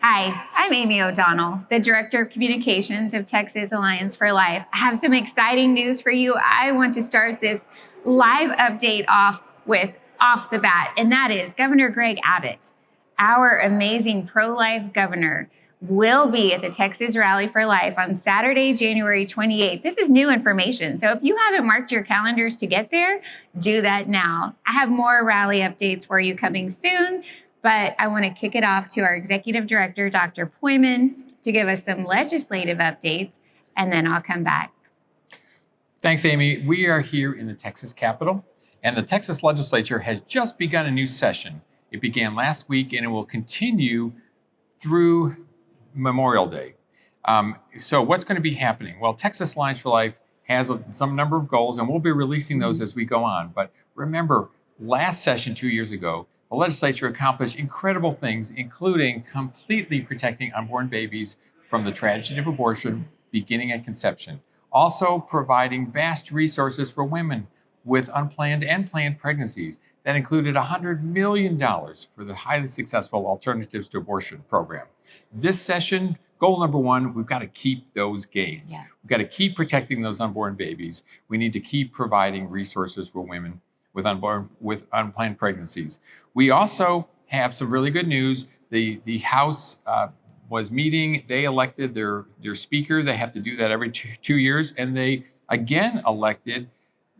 Hi, I'm Amy O'Donnell, the Director of Communications of Texas Alliance for Life. I have some exciting news for you. I want to start this live update off the bat, and that is Governor Greg Abbott, our amazing pro-life governor, will be at the Texas Rally for Life on Saturday, January 28th. This is new information, so if you haven't marked your calendars to get there, do that now. I have more rally updates for you coming soon. But I want to kick it off to our executive director, Dr. Poyman, to give us some legislative updates, and then I'll come back. Thanks, Amy. We are here in the Texas Capitol, and the Texas legislature has just begun a new session. It began last week, and it will continue through Memorial Day. So what's going to be happening? Well, Texas Alliance for Life has some number of goals, and we'll be releasing those as we go on. But remember, last session 2 years ago, the legislature accomplished incredible things, including completely protecting unborn babies from the tragedy of abortion beginning at conception. Also providing vast resources for women with unplanned and planned pregnancies. That included $100 million for the highly successful Alternatives to Abortion program. This session, goal number one, we've got to keep those gains. Yeah. We've got to keep protecting those unborn babies. We need to keep providing resources for women with unplanned pregnancies. We also have some really good news. The House was meeting. They elected their speaker. They have to do that every 2 years. And they again elected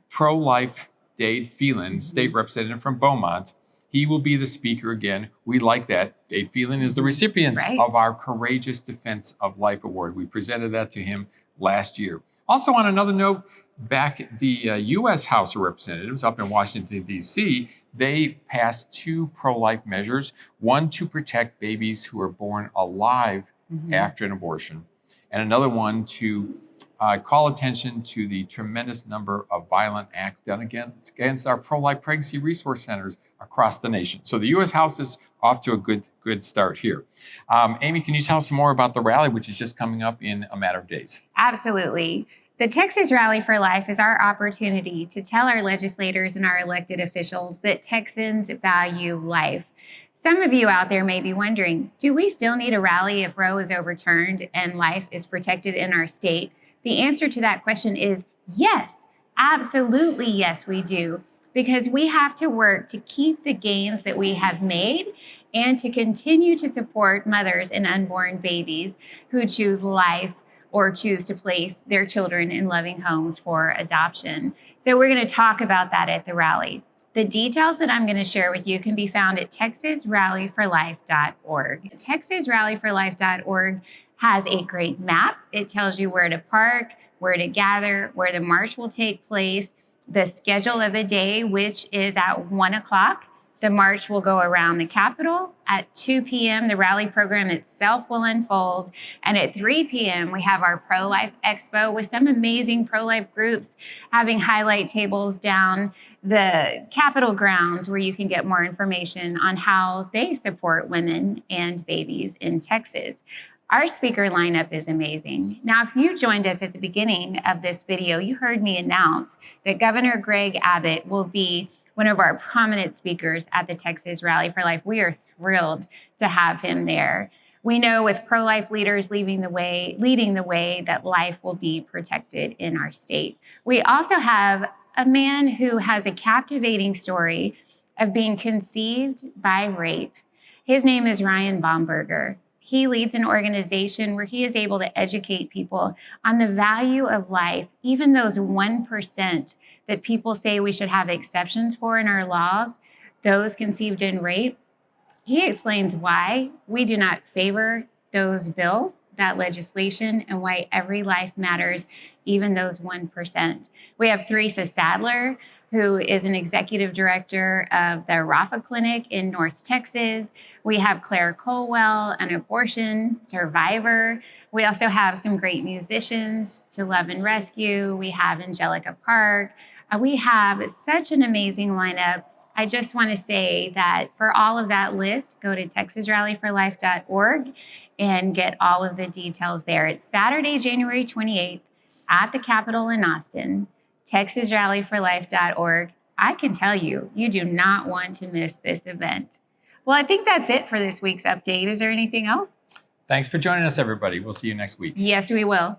pro-life Dade Phelan, state representative from Beaumont. He will be the speaker again. We like that. Dade Phelan is the recipient of our Courageous Defense of Life Award. We presented that to him last year. Also, on another note, back at the U.S. House of Representatives up in Washington, D.C., they passed two pro-life measures, one to protect babies who are born alive after an abortion, and another one to call attention to the tremendous number of violent acts done against our pro-life pregnancy resource centers across the nation. So the U.S. House is off to a good start here. Amy, can you tell us some more about the rally, which is just coming up in a matter of days? Absolutely. The Texas Rally for Life is our opportunity to tell our legislators and our elected officials that Texans value life. Some of you out there may be wondering, do we still need a rally if Roe is overturned and life is protected in our state? The answer to that question is yes, absolutely yes, we do, because we have to work to keep the gains that we have made and to continue to support mothers and unborn babies who choose life or choose to place their children in loving homes for adoption. So we're going to talk about that at the rally. The details that I'm going to share with you can be found at texasrallyforlife.org. texasrallyforlife.org has a great map. It tells you where to park, where to gather, where the march will take place, the schedule of the day, which is at 1 o'clock. The march will go around the Capitol. At 2 p.m., the rally program itself will unfold. And at 3 p.m., we have our Pro-Life Expo with some amazing pro-life groups having highlight tables down the Capitol grounds where you can get more information on how they support women and babies in Texas. Our speaker lineup is amazing. Now, if you joined us at the beginning of this video, you heard me announce that Governor Greg Abbott will be one of our prominent speakers at the Texas Rally for Life. We are thrilled to have him there. We know with pro-life leaders leading the way, that life will be protected in our state. We also have a man who has a captivating story of being conceived by rape. His name is Ryan Baumberger. He leads an organization where he is able to educate people on the value of life, even those 1% that people say we should have exceptions for in our laws, those conceived in rape. He explains why we do not favor those bills, that legislation, and why every life matters, even those 1%. We have Theresa Sadler, who is an executive director of the Rafa Clinic in North Texas. We have Claire Colwell, an abortion survivor. We also have some great musicians, To Love and Rescue. We have Angelica Park. We have such an amazing lineup. I just want to say that for all of that list, go to texasrallyforlife.org and get all of the details there. It's Saturday, January 28th at the Capitol in Austin, texasrallyforlife.org. I can tell you, you do not want to miss this event. Well, I think that's it for this week's update. Is there anything else? Thanks for joining us, everybody. We'll see you next week. Yes, we will.